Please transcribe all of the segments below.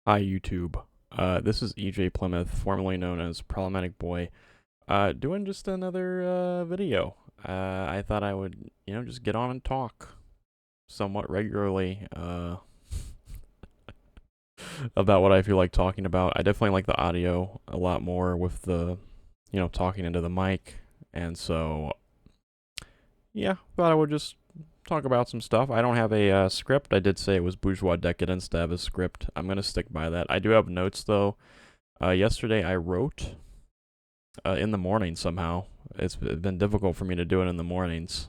Hi YouTube. This is EJ Plymouth, formerly known as Problematic Boy, doing just another video. I thought I would, just get on and talk somewhat regularly about what I feel like talking about. I definitely like the audio a lot more with the, talking into the mic, and so yeah, thought I would just talk about some stuff. I don't have a script. I did say it was bourgeois decadence to have a script. I'm gonna stick by that. I do have notes though. Yesterday I wrote in the morning somehow. It's been difficult for me to do it in the mornings,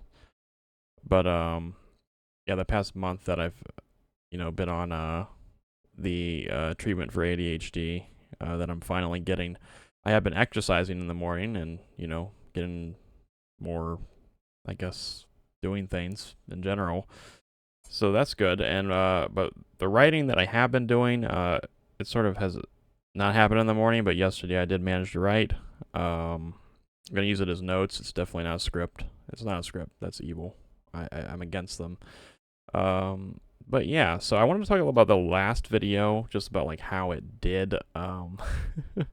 but yeah, the past month that I've been on the treatment for ADHD that I'm finally getting, I have been exercising in the morning and getting more, I guess, doing things in general. So that's good. And but the writing that I have been doing, it sort of has not happened in the morning, but yesterday I did manage to write. I'm gonna use it as notes. It's definitely not a script. It's not a script. That's evil. I'm against them. But yeah, so I wanted to talk about the last video, just about like how it did. It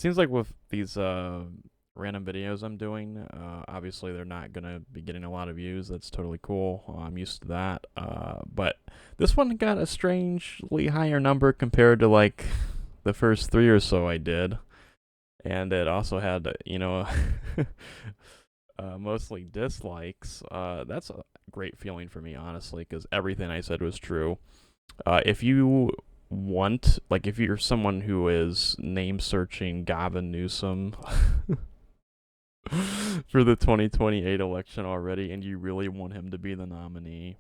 seems like with these random videos I'm doing, obviously they're not gonna be getting a lot of views. That's totally cool. I'm used to that. But this one got a strangely higher number compared to like the first three or so I did, and it also had mostly dislikes. That's a great feeling for me, honestly, because everything I said was true. If you want, like, if you're someone who is name searching Gavin Newsom for the 2028 election already, and you really want him to be the nominee,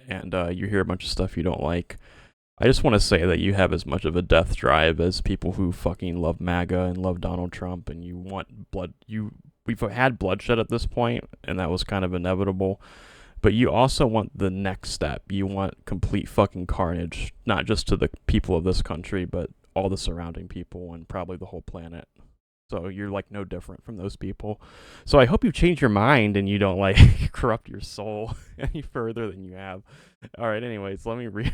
and you hear a bunch of stuff you don't like, I just want to say that you have as much of a death drive as people who fucking love MAGA and love Donald Trump, and you want blood. We've had bloodshed at this point, and that was kind of inevitable. But you also want the next step. You want complete fucking carnage, not just to the people of this country, but all the surrounding people and probably the whole planet. So you're like no different from those people. So I hope you change your mind and you don't like corrupt your soul any further than you have. All right. Anyways, let me read.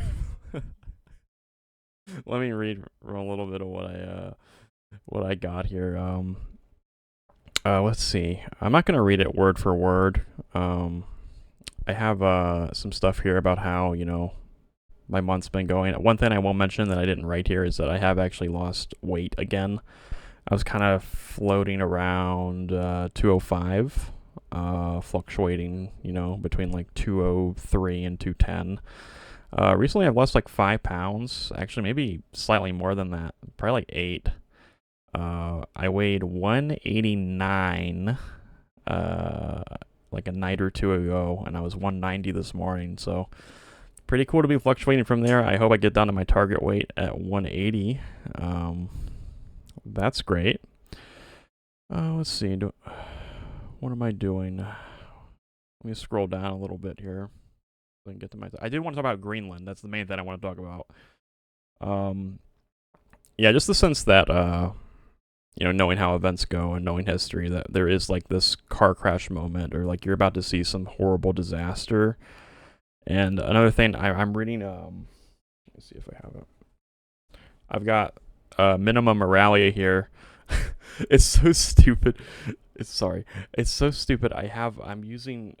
Let me read from a little bit of what I got here. Let's see. I'm not gonna read it word for word. I have some stuff here about how my month's been going. One thing I will mention that I didn't write here is that I have actually lost weight again. I was kind of floating around 205, fluctuating, between like 203 and 210. Recently, I've lost like 5 pounds. Actually, maybe slightly more than that. Probably like 8. I weighed 189 like a night or two ago, and I was 190 this morning. So pretty cool to be fluctuating from there. I hope I get down to my target weight at 180. That's great. Let's see. What am I doing? Let me scroll down a little bit here. So I can get to my. I did want to talk about Greenland. That's the main thing I want to talk about. Yeah, just the sense that knowing how events go and knowing history, that there is like this car crash moment, or like you're about to see some horrible disaster. And another thing, I'm reading. Let me see if I have it. I've got Minimum Moralia here. It's so stupid. It's so stupid. I'm using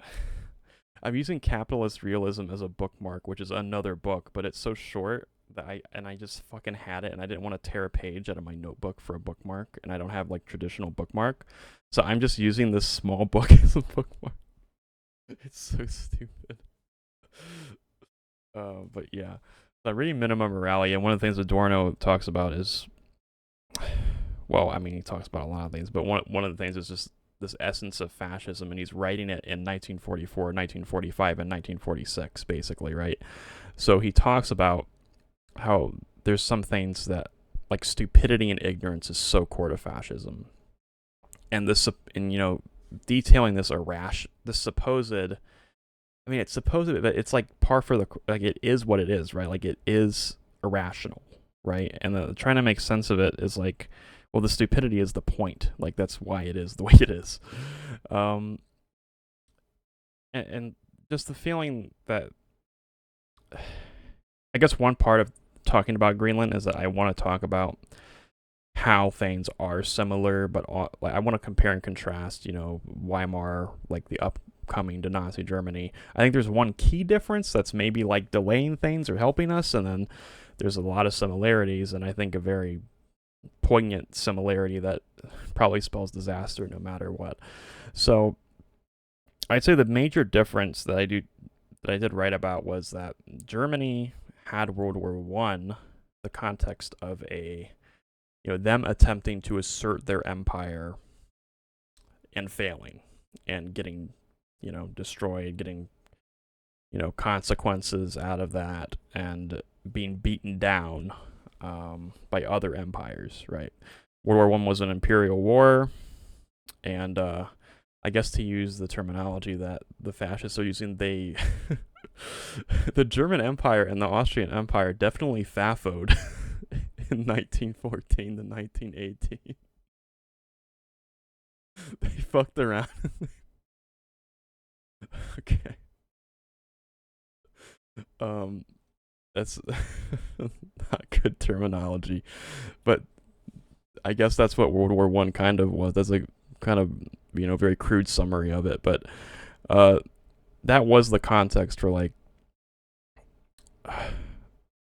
Capitalist Realism as a bookmark, which is another book, but it's so short that I just fucking had it, and I didn't want to tear a page out of my notebook for a bookmark, and I don't have like traditional bookmark, so I'm just using this small book as a bookmark. It's so stupid. But yeah, so I'm reading Minimum Morality, and one of the things Adorno talks about is, well, I mean, he talks about a lot of things, but one of the things is just this essence of fascism, and he's writing it in 1944, 1945, and 1946, basically, right? So he talks about how there's some things that, like, stupidity and ignorance is so core to fascism, and detailing this supposed. I mean, it's supposed, but it's like par for the like. It is what it is, right? Like it is irrational, right? And trying to make sense of it is like, well, the stupidity is the point. Like that's why it is the way it is. And just the feeling that I guess one part of talking about Greenland is that I want to talk about how things are similar, but like I want to compare and contrast. Weimar, like the upcoming to Nazi Germany. I think there's one key difference that's maybe like delaying things or helping us, and then there's a lot of similarities, and I think a very poignant similarity that probably spells disaster no matter what. So I'd say the major difference that I did write about was that Germany had World War One, the context of them attempting to assert their empire and failing and getting destroyed, getting consequences out of that, and being beaten down by other empires. Right, World War One was an imperial war, and I guess to use the terminology that the fascists are using, they the German Empire and the Austrian Empire definitely fafoed in 1914 to 1918. They fucked around. Okay. That's not good terminology, but I guess that's what World War One kind of was. That's a kind of very crude summary of it, but that was the context for like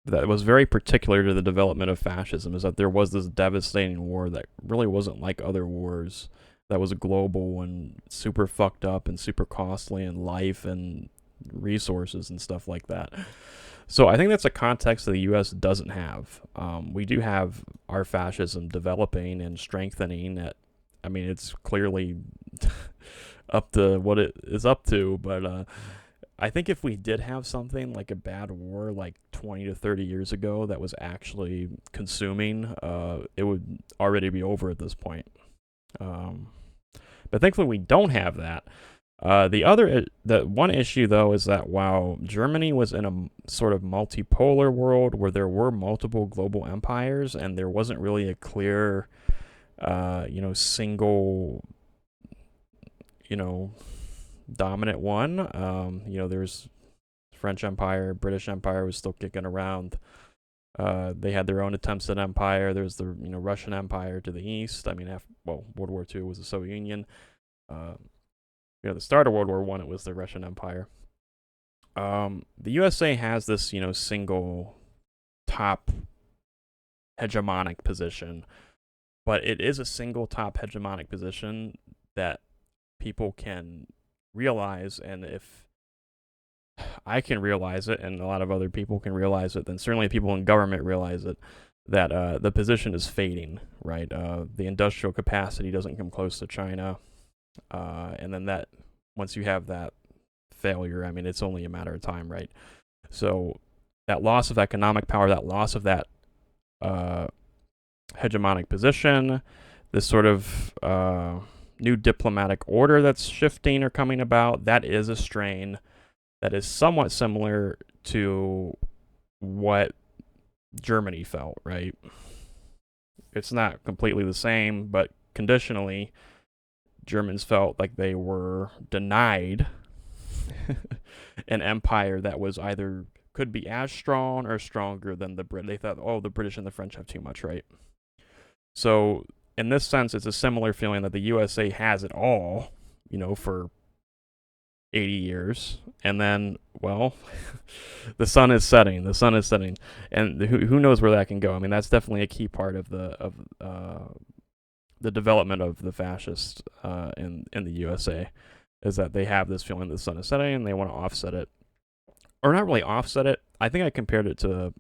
that was very particular to the development of fascism, is that there was this devastating war that really wasn't like other wars, that was global and super fucked up and super costly in life and resources and stuff like that. So I think that's a context that the U.S. doesn't have. We do have our fascism developing and strengthening. It's clearly up to what it is up to, but I think if we did have something like a bad war like 20 to 30 years ago that was actually consuming, it would already be over at this point. But thankfully we don't have that. The one issue though is that while Germany was in a sort of multipolar world where there were multiple global empires and there wasn't really a clear, single, dominant one. There's French Empire, British Empire was still kicking around. They had their own attempts at empire. There's the Russian Empire to the east. World War II was the Soviet Union. The start of World War One, it was the Russian Empire. The USA has this single top hegemonic position, but it is a single top hegemonic position that people can realize, and if I can realize it and a lot of other people can realize it, then certainly people in government realize it, that the position is fading, right? The industrial capacity doesn't come close to China, and then that once you have that failure, it's only a matter of time, right? So that loss of economic power, that loss of that hegemonic position, this sort of new diplomatic order that's shifting or coming about, that is a strain that is somewhat similar to what Germany felt, right? It's not completely the same, but conditionally, Germans felt like they were denied an empire that was either could be as strong or stronger than the Brit. They thought, oh, the British and the French have too much, right? So in this sense, it's a similar feeling that the USA has it all, for 80 years, and then, well, the sun is setting. The sun is setting, and who knows where that can go? That's definitely a key part of the development of the fascists in the USA, is that they have this feeling that the sun is setting and they want to offset it, or not really offset it. I think I compared it to,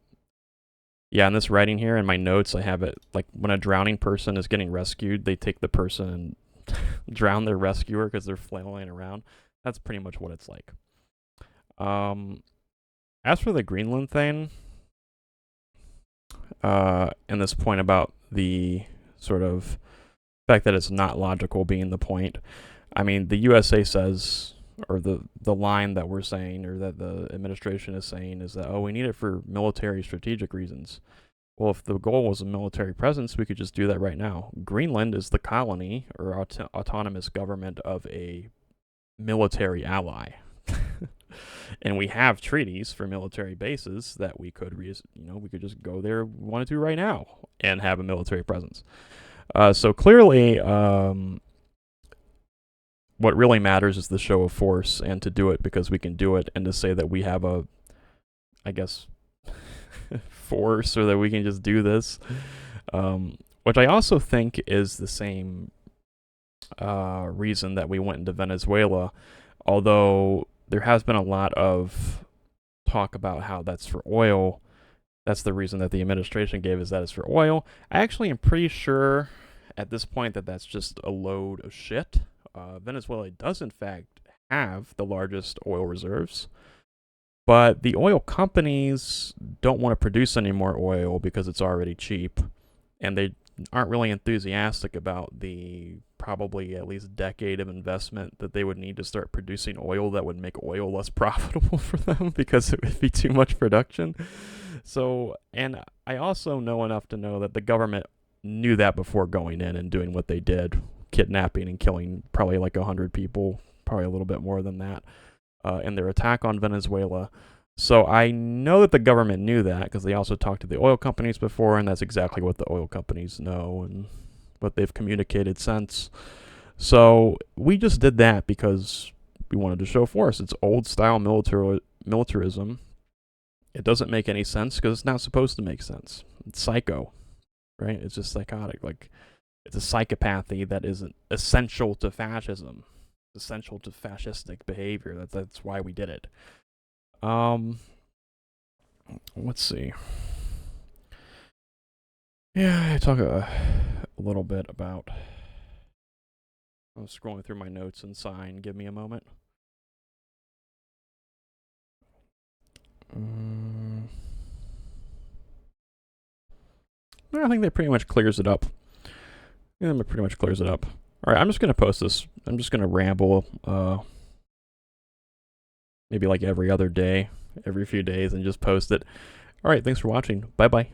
in this writing here in my notes, I have it like when a drowning person is getting rescued, they take the person and drown their rescuer because they're flailing around. That's pretty much what it's like. As for the Greenland thing, and this point about the sort of fact that it's not logical being the point, the USA says, or the line that we're saying, or that the administration is saying, is that, we need it for military strategic reasons. Well, if the goal was a military presence, we could just do that right now. Greenland is the colony or autonomous government of a military ally. And we have treaties for military bases that we could, we could just go there if we wanted to right now and have a military presence. So clearly, what really matters is the show of force, and to do it because we can do it, and to say that we have a, I guess, force, or that we can just do this, which I also think is the same reason that we went into Venezuela, although there has been a lot of talk about how that's for oil. That's the reason that the administration gave, is that it's for oil. I actually am pretty sure at this point that that's just a load of shit. Venezuela does in fact have the largest oil reserves, but the oil companies don't want to produce any more oil because it's already cheap, and they aren't really enthusiastic about the probably at least decade of investment that they would need to start producing oil that would make oil less profitable for them, because it would be too much production. So, and I also know enough to know that the government knew that before going in and doing what they did, kidnapping and killing probably like 100 people, probably a little bit more than that, in their attack on Venezuela. So I know that the government knew that, because they also talked to the oil companies before, and that's exactly what the oil companies know and what they've communicated since. So we just did that because we wanted to show force. It's old style militarism. It doesn't make any sense because it's not supposed to make sense. It's psycho, right? It's just psychotic. Like, it's a psychopathy that isn't essential to fascism, essential to fascistic behavior. That's why we did it. Let's see. Yeah, I talk a little bit about. I'm scrolling through my notes and sighing. Give me a moment. I think that pretty much clears it up. Yeah, that pretty much clears it up. All right, I'm just gonna post this. I'm just gonna ramble, maybe like every other day, every few days, and just post it. All right, thanks for watching. Bye bye.